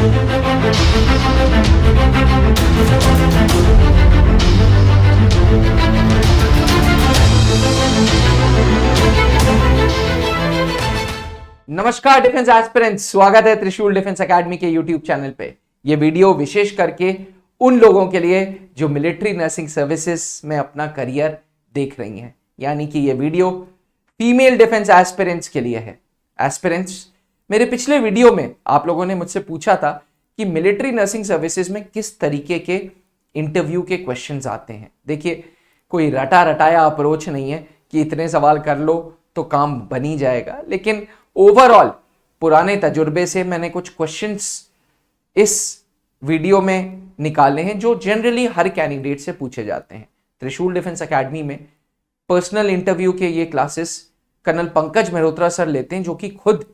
नमस्कार defence aspirants, स्वागत है त्रिशूल डिफेंस एकेडमी के यूट्यूब चैनल पे। ये वीडियो विशेष करके उन लोगों के लिए जो मिलिट्री नर्सिंग सर्विसेज में अपना करियर देख रही हैं, यानी कि ये वीडियो फीमेल डिफेंस एस्पिरेंट्स के लिए है। एस्पिरेंट्स, मेरे पिछले वीडियो में आप लोगों ने मुझसे पूछा था कि मिलिट्री नर्सिंग सर्विसेज में किस तरीके के इंटरव्यू के क्वेश्चंस आते हैं। देखिए, कोई रटा रटाया अप्रोच नहीं है कि इतने सवाल कर लो तो काम बन ही जाएगा, लेकिन ओवरऑल पुराने तजुर्बे से मैंने कुछ क्वेश्चंस इस वीडियो में निकाले हैं जो जनरली हर कैंडिडेट से पूछे जाते हैं। त्रिशूल डिफेंस एकेडमी में पर्सनल इंटरव्यू के ये classes colonel Pankaj Mehrotra sir लेते हैं, जो कि खुद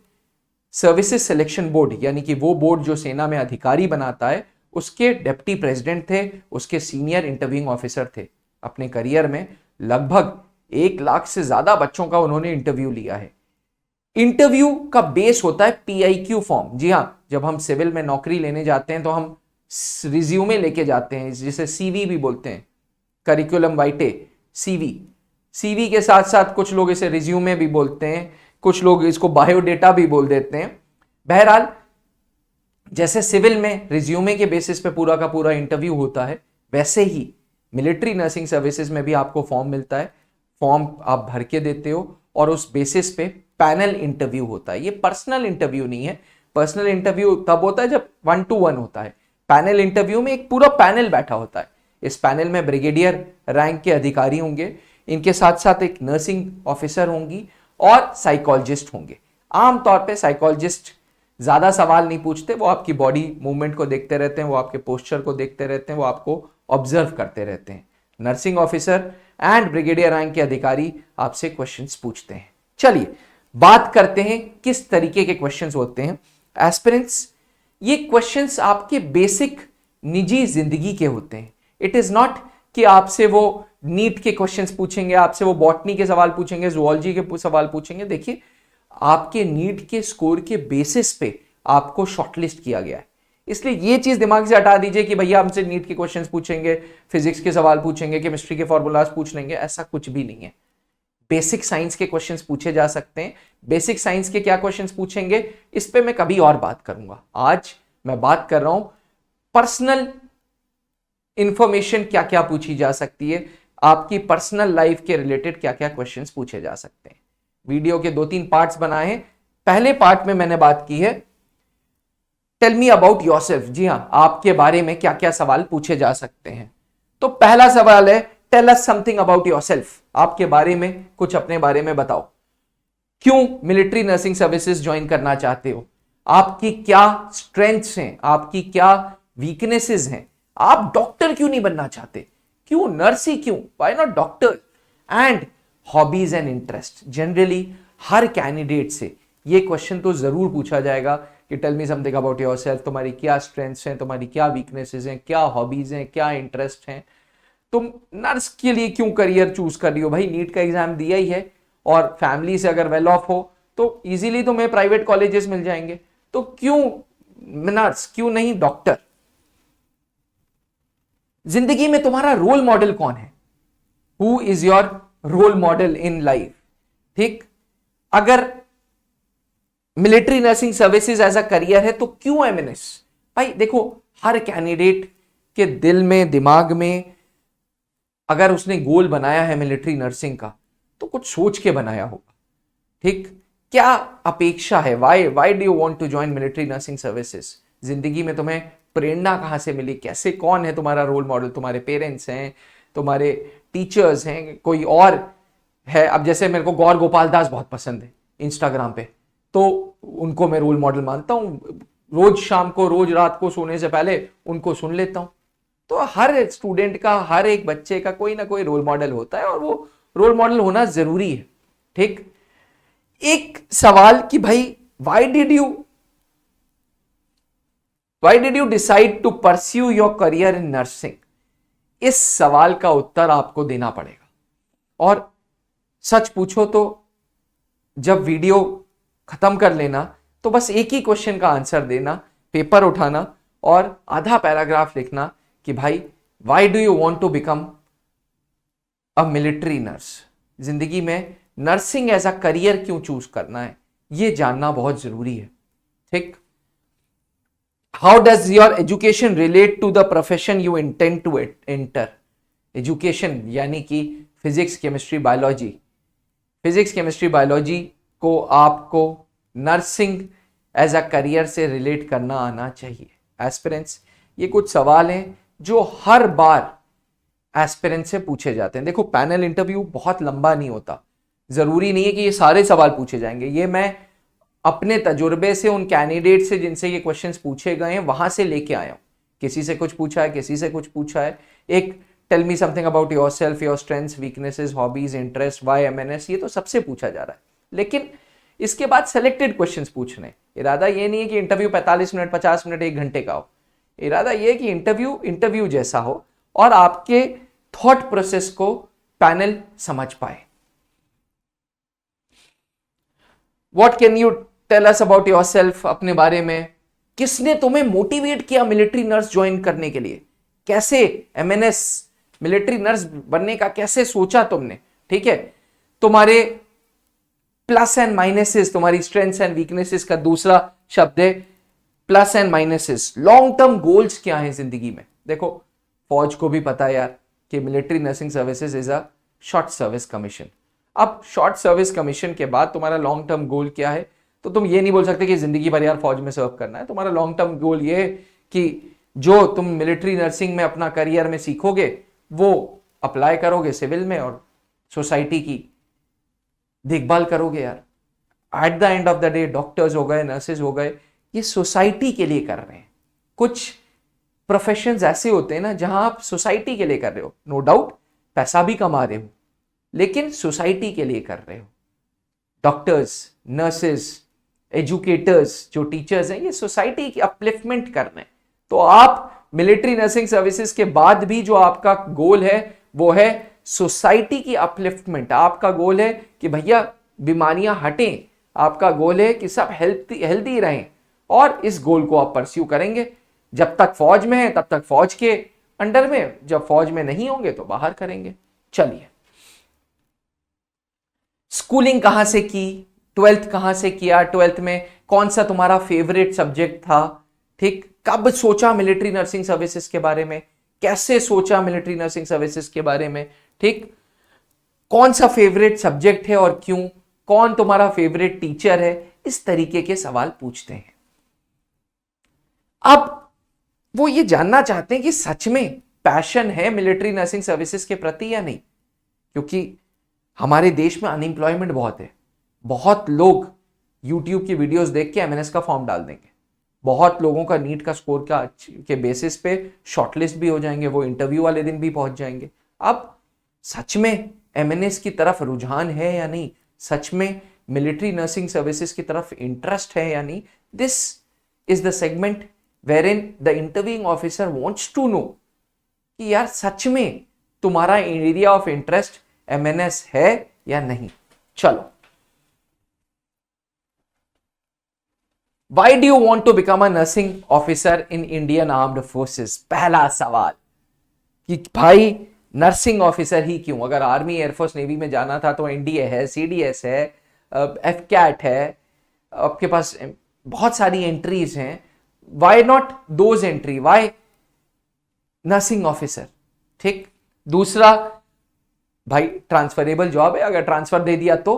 सर्विसेज सिलेक्शन बोर्ड, यानी कि वो बोर्ड जो सेना में अधिकारी बनाता है, उसके डिप्टी प्रेसिडेंट थे, उसके सीनियर इंटरव्यूइंग ऑफिसर थे। अपने करियर में लगभग 1 लाख से ज्यादा बच्चों का उन्होंने इंटरव्यू लिया है। इंटरव्यू का बेस होता है PIQ फॉर्म। जी हां, जब हम सिविल में नौकरी लेने जाते हैं तो हम रिज्यूमे लेके जाते हैं, जिसे CV भी बोलते हैं, करिकुलम वाइटे, CV के साथ साथ कुछ लोग इसे रिज्यूमे भी बोलते हैं, कुछ लोग इसको बायोडेटा भी बोल देते हैं। बहरहाल, जैसे सिविल में रिज्यूमे के बेसिस पे पूरा का पूरा इंटरव्यू होता है, वैसे ही मिलिट्री नर्सिंग सर्विसेज में भी आपको फॉर्म मिलता है। फॉर्म आप भर के देते हो और उस बेसिस पे पैनल इंटरव्यू होता है। ये पर्सनल इंटरव्यू नहीं है। पर्सनल इंटरव्यू तब होता है जब 1 to 1 होता है। पैनल इंटरव्यू में एक पूरा पैनल बैठा होता है। इस पैनल में ब्रिगेडियर रैंक के अधिकारी होंगे, इनके साथ साथ एक नर्सिंग ऑफिसर होंगी और साइकोलॉजिस्ट होंगे। आमतौर पे साइकोलॉजिस्ट ज्यादा सवाल नहीं पूछते, वो आपकी बॉडी मूवमेंट को देखते रहते हैं, वो आपके पोस्चर को देखते रहते हैं, वो आपको ऑब्जर्व करते रहते हैं। Nursing officer and brigadier rank के अधिकारी आपसे क्वेश्चंस पूछते हैं। चलिए बात करते हैं किस तरीके के क्वेश्चंस होते हैं। एस्पिरेंट्स, ये क्वेश्चंस आपके बेसिक निजी जिंदगी के होते हैं। इट इज नॉट कि आपसे वो नीट के क्वेश्चंस पूछेंगे, आपसे वो बॉटनी के सवाल पूछेंगे, जूलॉजी के सवाल पूछेंगे। देखिए, आपके नीट के स्कोर के बेसिस पे आपको शॉर्टलिस्ट किया गया है, इसलिए ये चीज दिमाग से हटा दीजिए कि भैया हमसे नीट के क्वेश्चंस पूछेंगे, फिजिक्स के सवाल पूछेंगे, केमिस्ट्री के फॉर्मूलाज पूछ लेंगे। ऐसा कुछ भी नहीं है। बेसिक साइंस के क्वेश्चंस पूछे जा सकते हैं। बेसिक साइंस के क्या क्वेश्चंस पूछेंगे, इस पे मैं कभी और बात करूंगा। आज मैं बात कर रहा हूं पर्सनल इंफॉर्मेशन क्या क्या पूछी जा सकती है, आपकी पर्सनल लाइफ के रिलेटेड क्या क्या क्वेश्चंस पूछे जा सकते हैं। वीडियो के 2-3 पार्ट्स बनाए हैं। पहले पार्ट में मैंने बात की है टेल मी अबाउट योरसेल्फ। जी हां, आपके बारे में क्या क्या सवाल पूछे जा सकते हैं। तो पहला सवाल है tell us something about yourself. आपके बारे में कुछ अपने बारे में बताओ। क्यों मिलिट्री नर्सिंग सर्विसेज ज्वाइन करना चाहते हो, आपकी क्या स्ट्रेंथ्स हैं, आपकी क्या वीकनेसेस हैं, आप डॉक्टर क्यों नहीं बनना चाहते, क्यों नर्स ही क्यों, why not doctor, and hobbies and interest. Generally हर कैंडिडेट से ये क्वेश्चन तो जरूर पूछा जाएगा कि tell me something about yourself. तुम्हारी क्या स्ट्रेंथ्स हैं, तुम्हारी क्या वीकनेसेस हैं, क्या हॉबीज हैं, क्या इंटरेस्ट हैं, तुम नर्स के लिए क्यों करियर चूज कर रही हो। भाई, नीट का एग्जाम दिया ही है और फैमिली से अगर वेल ऑफ हो तो इजीली तुम्हें प्राइवेट कॉलेजेस मिल जाएंगे, तो क्यों नर्स, क्यों नहीं डॉक्टर। जिंदगी में तुम्हारा रोल मॉडल कौन है, who is your role model in life. ठीक, अगर military nursing services as a career है तो क्यों MNS। भाई देखो, हर कैंडिडेट के दिल में, दिमाग में अगर उसने गोल बनाया है मिलिट्री नर्सिंग का, तो कुछ सोच के बनाया होगा। ठीक, क्या अपेक्षा है, why do you want to join military nursing services. जिंदगी में तुम्हें प्रेरणा कहां से मिली, कैसे, कौन है तुम्हारा रोल मॉडल, तुम्हारे पेरेंट्स हैं, तुम्हारे टीचर्स हैं, कोई और है। अब जैसे मेरे को गौर गोपाल दास बहुत पसंद है इंस्टाग्राम पे, तो उनको मैं रोल मॉडल मानता हूं। रोज शाम को, रोज रात को सोने से पहले उनको सुन लेता हूं। तो हर स्टूडेंट का, हर एक बच्चे का कोई ना कोई रोल मॉडल होता है और वो रोल मॉडल होना जरूरी है। ठीक, एक सवाल कि भाई why did you decide to pursue your career in nursing. इस सवाल का उत्तर आपको देना पड़ेगा। और सच पूछो तो जब वीडियो खत्म कर लेना तो बस एक ही क्वेश्चन का आंसर देना पेपर उठाना और आधा पैराग्राफ लिखना कि भाई why do you want to become a military nurse, जिंदगी में नर्सिंग एज अ करियर क्यों चूज करना है, ये जानना बहुत जरूरी है। ठीक, how does your education relate to the profession you intend to enter. Education यानी कि physics chemistry biology, physics chemistry biology को आपको नर्सिंग एज अ करियर से रिलेट करना आना चाहिए। एस्पिरेंट्स, ये कुछ सवाल हैं जो हर बार एस्पिरेंट से पूछे जाते हैं। देखो पैनल इंटरव्यू बहुत लंबा नहीं होता, जरूरी नहीं है कि ये सारे सवाल पूछे जाएंगे। ये मैं अपने तजुर्बे से उन कैंडिडेट से जिनसे ये क्वेश्चंस पूछे गए हैं वहां से लेके आया हूं। किसी से कुछ पूछा है, किसी से कुछ पूछा है। एक tell me something about yourself, your strengths, weaknesses, hobbies, interest, why MNS, ये तो सबसे पूछा जा रहा है। लेकिन इसके बाद सेलेक्टेड क्वेश्चंस पूछने, इरादा ये नहीं है कि इंटरव्यू 45 मिनट, 50 मिनट, 1 घंटे का हो। इरादा ये है कि इंटरव्यू जैसा हो और आपके थॉट प्रोसेस को पैनल समझ पाए। What can you tell us about yourself, अपने बारे में। किसने तुम्हें मोटिवेट किया मिलिट्री नर्स ज्वाइन करने के लिए, कैसे एमएनएस मिलिट्री नर्स बनने का कैसे सोचा तुमने। ठीक है, तुम्हारे प्लस एंड माइनसेस, तुम्हारी स्ट्रेंथ्स एंड वीकनेसेस का दूसरा शब्द है plus and minuses. Long term goals क्या है जिंदगी में। देखो फौज को भी पता है यार कि military nursing services is a short service commission. अब शॉर्ट सर्विस कमीशन के बाद तुम्हारा लॉन्ग टर्म गोल क्या है, तो तुम ये नहीं बोल सकते कि जिंदगी भर यार फौज में सर्व करना है। तुम्हारा लॉन्ग टर्म गोल ये है कि जो तुम मिलिट्री नर्सिंग में अपना करियर में सीखोगे वो अप्लाई करोगे सिविल में और सोसाइटी की देखभाल करोगे यार। Eight the end of the day doctors हो गए, नर्सेज हो गए, ये सोसाइटी के लिए कर रहे हैं। कुछ प्रोफेशंस ऐसे होते हैं ना जहां आप सोसाइटी के लिए कर रहे हो, नो डाउट पैसा भी कमा रहे हो लेकिन सोसाइटी के लिए कर रहे हो। डॉक्टर्स, नर्सेज, एजुकेटर्स, जो टीचर्स हैं, ये सोसाइटी की अपलिफ्टमेंट कर रहे हैं। तो आप मिलिट्री नर्सिंग सर्विसेज के बाद भी जो आपका गोल है वो है सोसाइटी की अपलिफ्टमेंट। आपका गोल है कि भैया बीमारियां हटें, आपका गोल है कि सब हेल्दी रहें और इस गोल को आप परस्यू करेंगे। जब तक फौज में है तब तक फौज के अंडर में, जब फौज में नहीं होंगे तो बाहर करेंगे। चलिए, स्कूलिंग कहां से की, 12th कहां से किया, 12th में कौन सा तुम्हारा फेवरेट सब्जेक्ट था। ठीक, कब सोचा मिलिट्री नर्सिंग सर्विसेज के बारे में, कैसे सोचा मिलिट्री नर्सिंग सर्विसेज के बारे में। ठीक, कौन सा फेवरेट सब्जेक्ट है और क्यों, कौन तुम्हारा फेवरेट टीचर है, इस तरीके के सवाल पूछते हैं। अब वो ये जानना चाहते हैं कि सच में पैशन है मिलिट्री नर्सिंग सर्विसेज के प्रति या नहीं, क्योंकि हमारे देश में अनएम्प्लॉयमेंट बहुत है। बहुत लोग यूट्यूब की वीडियोस देख के एमएनएस का फॉर्म डाल देंगे, बहुत लोगों का नीट का स्कोर के बेसिस पे शॉर्टलिस्ट भी हो जाएंगे, वो इंटरव्यू वाले दिन भी पहुंच जाएंगे। अब सच में एमएनएस की तरफ रुझान है या नहीं, सच में मिलिट्री नर्सिंग सर्विसेज की तरफ इंटरेस्ट है या नहीं, this is the segment wherein the interviewing officer wants to know कि यार सच में तुम्हारा एरिया ऑफ इंटरेस्ट एमएनएस है या नहीं। चलो, why do you want to become a nursing officer in Indian Armed Forces? पहला सवाल कि भाई नर्सिंग ऑफिसर ही क्यों। अगर आर्मी, एयरफोर्स, नेवी में जाना था तो एनडीए है, सीडीएस है, एफकैट है, आपके पास बहुत सारी एंट्रीज हैं। Why not those entry? Why nursing officer? ठीक, दूसरा भाई ट्रांसफरेबल जॉब है, अगर ट्रांसफर दे दिया तो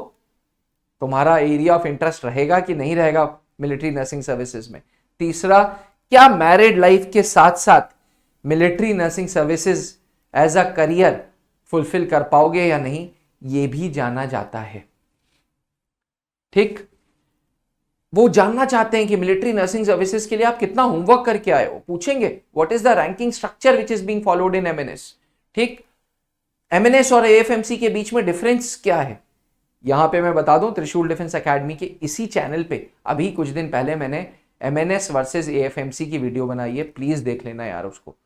तुम्हारा एरिया ऑफ इंटरेस्ट रहेगा कि नहीं रहेगा मिलिट्री नर्सिंग सर्विसेज में। तीसरा, क्या मैरिड लाइफ के साथ साथ military nursing services as a career fulfil कर पाओगे या नहीं, यह भी जाना जाता है। ठीक, वो जानना चाहते हैं कि मिलिट्री नर्सिंग सर्विसेज के लिए आप कितना होमवर्क करके आए हो। पूछेंगे what is the ranking structure which is being followed in MNS. ठीक, एमएनएस और एएफएमसी के बीच में डिफरेंस क्या है, यहां पे मैं बता दूं, त्रिशूल डिफेंस एकेडमी के इसी चैनल पे अभी कुछ दिन पहले मैंने एमएनएस वर्सेस एएफएमसी की वीडियो बनाई है, प्लीज देख लेना यार उसको।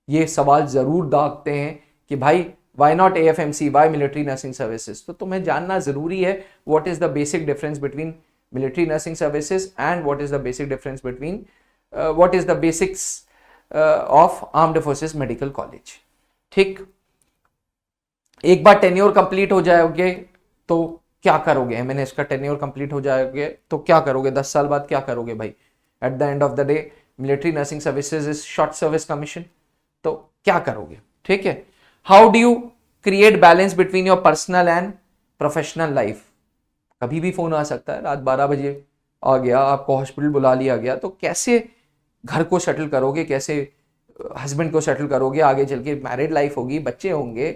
ये सवाल जरूर दागते हैं कि भाई why not AFMC, why military nursing services. तो तुम्हें जानना जरूरी है what is the basic difference between military nursing services and what is the basic difference between what is the basics of armed forces medical college. ठीक, एक बार tenure complete हो जाओगे तो क्या करोगे, एमएनएस का टेन्योर कंप्लीट हो जाओगे तो क्या करोगे, 10 साल बाद क्या करोगे भाई। Eight the end of the day military nursing services is short service commission, तो क्या करोगे। ठीक है, how do you create balance between your personal and professional life. कभी भी फोन आ सकता है, रात 12 बजे आ गया, आपको हॉस्पिटल बुला लिया गया, तो कैसे घर को सेटल करोगे, कैसे हस्बैंड को सेटल करोगे, आगे चल के मैरिड लाइफ होगी, बच्चे होंगे,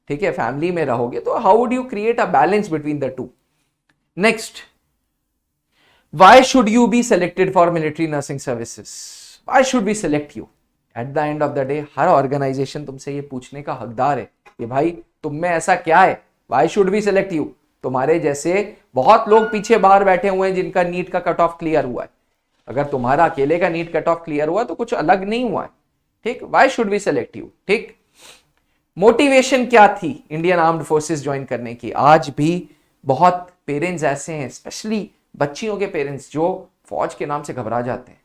ठीक है, फैमिली में रहोगे, तो how would you create a balance between the two. Next, why should you be selected for military nursing services, why should be select you. At the end of the day हर organisation तुमसे ये पूछने का हकदार है कि भाई तुम में ऐसा क्या है, why should be select you. तुम्हारे जैसे बहुत लोग पीछे बाहर बैठे हुए हैं जिनका नीट का कट ऑफ क्लियर हुआ है, अगर तुम्हारा अकेले का नीट कट ऑफ क्लियर हुआ तो कुछ अलग नहीं हुआ है। ठीक, why should be select you. ठीक, मोटिवेशन क्या थी इंडियन आर्म्ड फोर्सेस ज्वाइन करने की। आज भी बहुत पेरेंट्स ऐसे हैं, स्पेशली बच्चियों के पेरेंट्स, जो फौज के नाम से घबरा जाते हैं।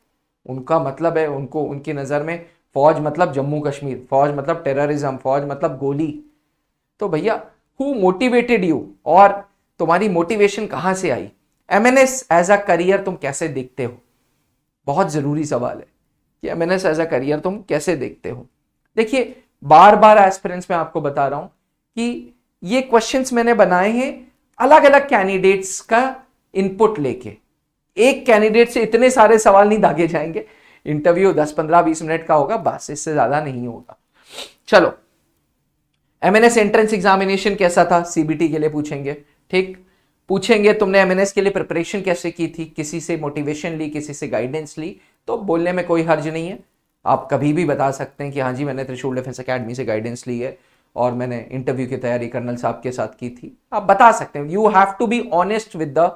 उनका मतलब है, उनको उनकी नजर में फौज मतलब जम्मू कश्मीर, फौज मतलब टेररिज्म, फौज मतलब गोली। तो भैया हु मोटिवेटेड यू, और तुम्हारी मोटिवेशन कहां से आई। एमएनएस एज अ करियर तुम कैसे देखते हो, बहुत जरूरी सवाल है कि एमएनएस एज अ करियर तुम कैसे देखते हो। देखिए बार बार एस्पिरेंट्स में आपको बता रहा हूं कि ये क्वेश्चंस मैंने बनाए हैं अलग अलग कैंडिडेट्स का इनपुट लेके। एक कैंडिडेट से इतने सारे सवाल नहीं दागे जाएंगे, इंटरव्यू 10 15 20 मिनट का होगा, बस इससे ज्यादा नहीं होगा। चलो, एमएनएस एंट्रेंस एग्जामिनेशन कैसा था, सीबीटी के लिए पूछेंगे। ठीक, पूछेंगे तुमने एमएनएस के लिए प्रिपरेशन कैसे की थी, किसी से मोटिवेशन ली, किसी से गाइडेंस ली, तो बोलने में कोई हर्ज नहीं है। आप कभी भी बता सकते हैं कि हाँ जी मैंने त्रिशूल डिफेंस एकेडमी से गाइडेंस ली है और मैंने इंटरव्यू की तैयारी कर्नल साहब के साथ की थी, आप बता सकते हैं। You have to be honest with the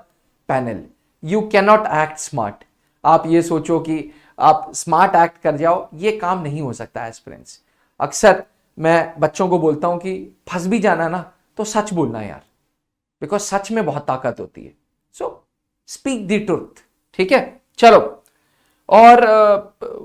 panel, you can not act smart. आप ये सोचो कि आप स्मार्ट एक्ट कर जाओ, ये काम नहीं हो सकता एस्पिरेंट्स। अक्सर मैं बच्चों को बोलता हूं कि फंस भी जाना ना तो सच बोलना यार, बिकॉज सच में बहुत ताकत होती है। So speak the truth. ठीक है, चलो, और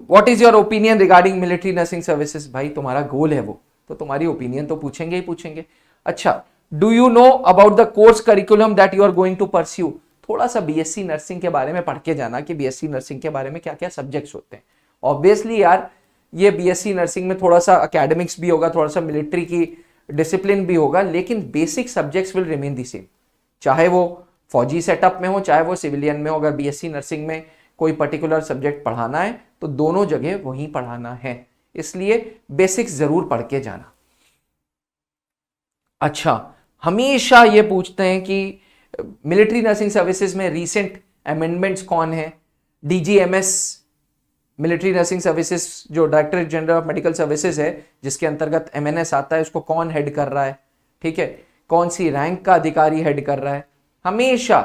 what is your opinion regarding military nursing services. भाई तुम्हारा गोल है वो, तो तुम्हारी ओपिनियन तो पूछेंगे ही पूछेंगे। अच्छा, do you know about the course curriculum that you are going to pursue. थोड़ा सा बीएससी नर्सिंग के बारे में पढ़ के जाना कि बीएससी नर्सिंग के बारे में क्या क्या सब्जेक्ट्स होते हैं। ऑब्वियसली यार ये बीएससी नर्सिंग में थोड़ा सा एकेडमिक्स भी होगा, थोड़ा सा मिलिट्री की डिसिप्लिन भी होगा, लेकिन basic subjects will remain the same, चाहे वो फौजी सेटअप में हो चाहे वो सिविलियन में हो। अगर बीएससी नर्सिंग में कोई पर्टिकुलर सब्जेक्ट पढ़ाना है तो दोनों जगह वही पढ़ाना है, इसलिए बेसिक्स जरूर पढ़ के जाना। अच्छा, हमेशा ये पूछते हैं कि मिलिट्री नर्सिंग सर्विसेज में रीसेंट अमेंडमेंट्स कौन है। डीजीएमएस मिलिट्री नर्सिंग सर्विसेज जो directorate general of medical services है, जिसके अंतर्गत एमएनएस आता है, उसको कौन हेड कर रहा है। ठीक है, कौन सी रैंक का अधिकारी हेड कर रहा है। हमेशा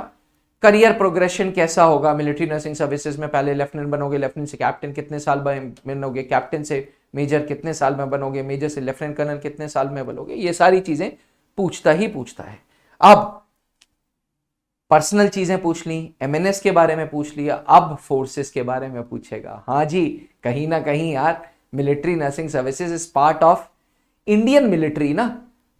करियर प्रोग्रेशन कैसा होगा मिलिट्री नर्सिंग सर्विसेज में, पहले लेफ्टिनेंट बनोगे, लेफ्टिनेंट से कैप्टन कितने साल बनोगे, कैप्टन से मेजर कितने साल में बनोगे, मेजर से लेफ्टिनेंट कर्नल कितने साल में बनोगे, ये सारी चीजें पूछता ही पूछता है। अब पर्सनल चीजें पूछ ली, एमएनएस के बारे में पूछ लिया, अब फोर्सेस के बारे में पूछेगा। हाँ जी, कहीं ना कहीं यार military nursing services is part of Indian military ना,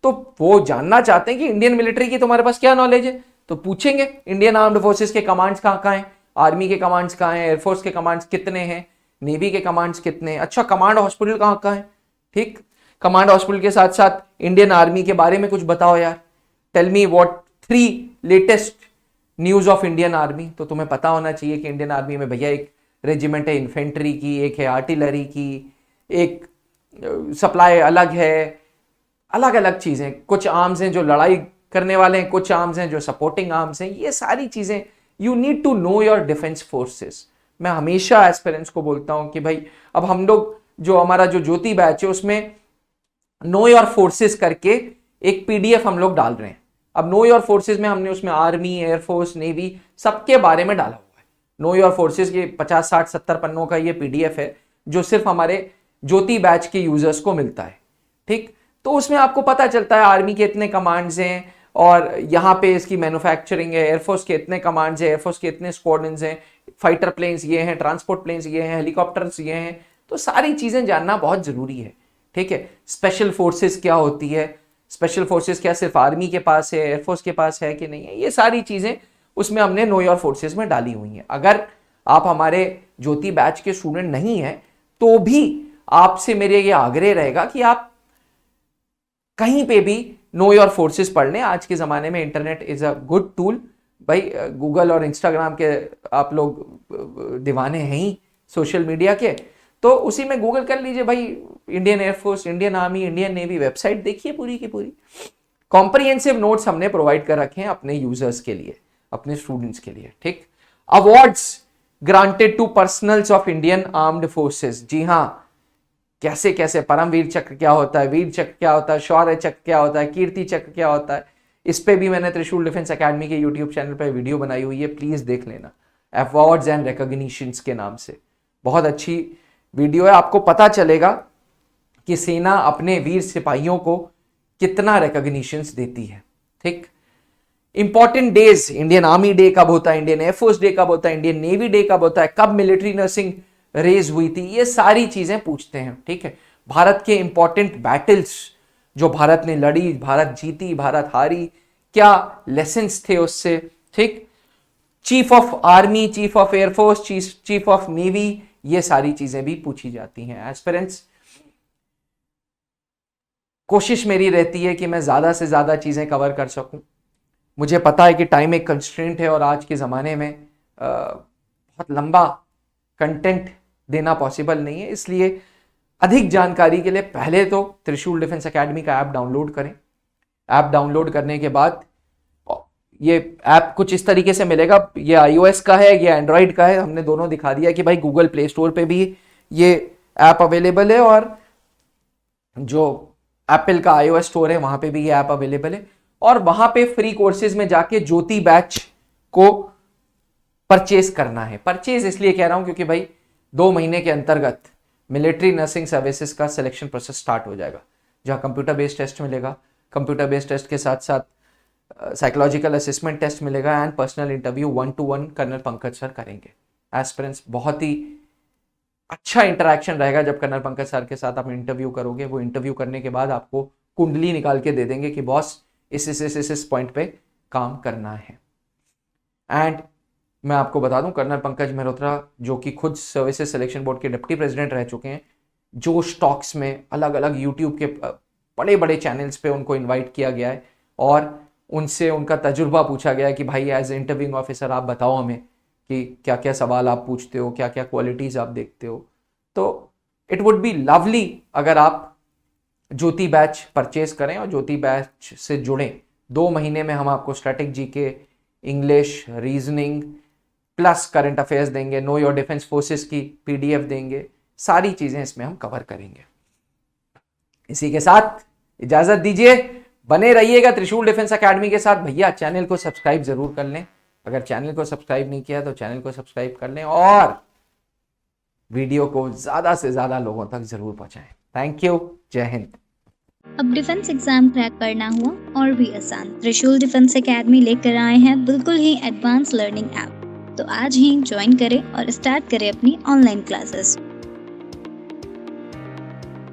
तो वो जानना चाहते हैं कि इंडियन मिलिट्री की तुम्हारे पास क्या नॉलेज है, तो पूछेंगे इंडियन आर्म्ड फोर्सेस के कमांड्स कहाँ कहाँ हैं, आर्मी के कमांड्स कहाँ हैं, एयरफोर्स के कमांड्स कितने हैं, नेवी के कमांड्स कितने हैं। अच्छा, कमांड हॉस्पिटल कहाँ कहाँ है। ठीक, कमांड हॉस्पिटल के साथ साथ इंडियन आर्मी के बारे में कुछ बताओ यार, tell me what 3 latest news of Indian army. तो तुम्हें पता होना चाहिए कि इंडियन आर्मी में भैया एक रेजिमेंट है इन्फेंट्री की, एक है आर्टिलरी की, एक सप्लाई अलग है, अलग अलग चीजें, कुछ आर्म्स हैं जो लड़ाई करने वाले हैं, कुछ आर्म्स हैं जो सपोर्टिंग आर्म्स हैं। ये सारी चीजें you need to know your defence forces. मैं हमेशा एस्पिरेंट्स को बोलता हूं कि भाई अब हम लोग जो हमारा जो ज्योति बैच है उसमें नो योर फोर्सेस करके एक पीडीएफ हम लोग डाल रहे हैं। अब नो योर फोर्सेस में हमने उसमें आर्मी, एयरफोर्स, नेवी सबके बारे में डाला हुआ है। नो योर फोर्सेस के 50 60 70 पन्नों का ये पीडीएफ है जो सिर्फ हमारे ज्योति बैच के यूजर्स को मिलता है। ठीक, तो उसमें आपको पता चलता है आर्मी के इतने कमांड्स हैं और यहाँ पे इसकी मैन्युफैक्चरिंग है, एयरफोर्स के इतने कमांड्स हैं, एयरफोर्स के इतने स्क्वाड्रन्स हैं, फाइटर प्लेन्स ये हैं, ट्रांसपोर्ट प्लेन्स ये हैं, हेलीकॉप्टर्स ये हैं। तो सारी चीजें जानना बहुत जरूरी है, ठीक है। स्पेशल फोर्सेस क्या होती है, स्पेशल फोर्सेस क्या सिर्फ आर्मी के पास है, एयरफोर्स के पास है कि नहीं है, ये सारी चीजें उसमें हमने नो योर फोर्सेस में डाली हुई हैं। अगर आप हमारे ज्योति बैच के स्टूडेंट नहीं हैं तो भी आपसे मेरे ये आग्रह रहेगा कि आप कहीं पे भी नो योर फोर्सेस पढ़ लें। आज के जमाने में internet is a good tool भाई। गूगल और इंस्टाग्राम के आप लोग दीवाने हैं ही, सोशल मीडिया के, तो उसी में गूगल कर लीजिए भाई, Indian air force, Indian army, Indian navy, website देखिए पूरी की पूरी। कॉम्प्रिहेंसिव नोट्स हमने प्रोवाइड कर रखे हैं अपने यूजर्स के लिए, अपने स्टूडेंट्स के लिए, ठीक। Awards granted to personals of Indian armed forces. जी हाँ, कैसे कैसे परमवीर चक्र क्या होता है, वीर चक्र क्या होता है, शौर्य चक्र क्या होता है, कीर्ति चक्र क्या होता है, इस पे भी मैंने त्रिशूल डिफेंस एकेडमी के यूट्यूब चैनल पे वीडियो बनाई हुई है, प्लीज देख लेना। अवार्ड्स एंड रिकॉग्निशंस के नाम से बहुत अच्छी वीडियो है। आपको पता चलेगा कि सेना अपने वीर सिपाहियों को कितना रिकॉग्निशंस देती है, ठीक। Important days, Indian army day कब होता है, इंडियन एयरफोर्स डे कब होता है, इंडियन नेवी डे कब होता है, कब मिलिट्री नर्सिंग रेज हुई थी, ये सारी चीजें पूछते हैं, ठीक है। भारत के इंपॉर्टेंट बैटल्स जो भारत ने लड़ी, भारत जीती, भारत हारी, क्या लेसन्स थे उससे, ठीक। Chief of army, chief of air force, chief of navy, ये सारी चीजें भी पूछी जाती हैं। एस्पिरेंट्स, कोशिश मेरी रहती है कि मैं ज्यादा से ज्यादा चीजें कवर कर सकूं। मुझे पता है कि टाइम एक कंस्ट्रेंट है और आज के ज़माने में बहुत लंबा कंटेंट देना पॉसिबल नहीं है, इसलिए अधिक जानकारी के लिए पहले तो त्रिशूल डिफेंस एकेडमी का ऐप डाउनलोड करें। ऐप डाउनलोड करने के बाद ये ऐप कुछ इस तरीके से मिलेगा, ये iOS का है, ये एंड्रॉयड का है। हमने दोनों दिखा दिया कि भाई गूगल प्ले स्टोर पे भी ये ऐप अवेलेबल है और जो एप्पल का iOS स्टोर है वहां पे भी ये ऐप अवेलेबल है। और वहां पे फ्री कोर्सेज में जाके ज्योति बैच को परचेज करना है। परचेज इसलिए कह रहा हूं क्योंकि भाई 2 महीने के अंतर्गत मिलिट्री नर्सिंग सर्विसेज का सिलेक्शन प्रोसेस स्टार्ट हो जाएगा, जहां कंप्यूटर बेस्ड टेस्ट मिलेगा, कंप्यूटर बेस्ड टेस्ट के साथ साथ साइकोलॉजिकल असेसमेंट टेस्ट मिलेगा and personal interview 1-to-1 colonel Pankaj sir करेंगे। एस्पिरेंट्स, बहुत ही अच्छा इंटरेक्शन रहेगा जब कर्नल पंकज सर के साथ आप इंटरव्यू करोगे। वो इंटरव्यू करने के बाद आपको कुंडली निकाल के दे देंगे कि बॉस इस पॉइंट पे काम करना है। एंड मैं आपको बता दूं, कर्नल पंकज मेहरोत्रा जो कि खुद सर्विसेज सिलेक्शन बोर्ड के डिप्टी प्रेसिडेंट रह चुके हैं, जो स्टॉक्स में अलग अलग यूट्यूब के बड़े बड़े चैनल्स पे उनको इनवाइट किया गया है और उनसे उनका तजुर्बा पूछा गया है कि भाई एज इंटरव्यूइंग ऑफिसर आप बताओ हमें कि क्या क्या सवाल आप पूछते हो, क्या क्या क्वालिटीज आप देखते हो। तो इट वुड बी लवली अगर आप ज्योति बैच परचेज करें और ज्योति बैच से जुड़ें। 2 महीने में हम आपको static GK, English, reasoning plus current affairs देंगे, नो योर डिफेंस फोर्सेस की PDF देंगे, सारी चीजें इसमें हम कवर करेंगे। इसी के साथ इजाजत दीजिए, बने रहिएगा त्रिशूल डिफेंस एकेडमी के साथ। भैया चैनल को सब्सक्राइब जरूर कर लें, अगर चैनल को सब्सक्राइब नहीं किया तो चैनल को सब्सक्राइब कर लें और वीडियो को ज्यादा से ज्यादा लोगों तक जरूर पहुंचाएं। थैंक यू, जय हिंद। अब डिफेंस एग्जाम क्रैक करना हुआ और भी आसान, त्रिशूल डिफेंस एकेडमी लेकर आए हैं बिल्कुल ही एडवांस लर्निंग ऐप। तो आज ही ज्वाइन करें और स्टार्ट करें अपनी ऑनलाइन क्लासेस।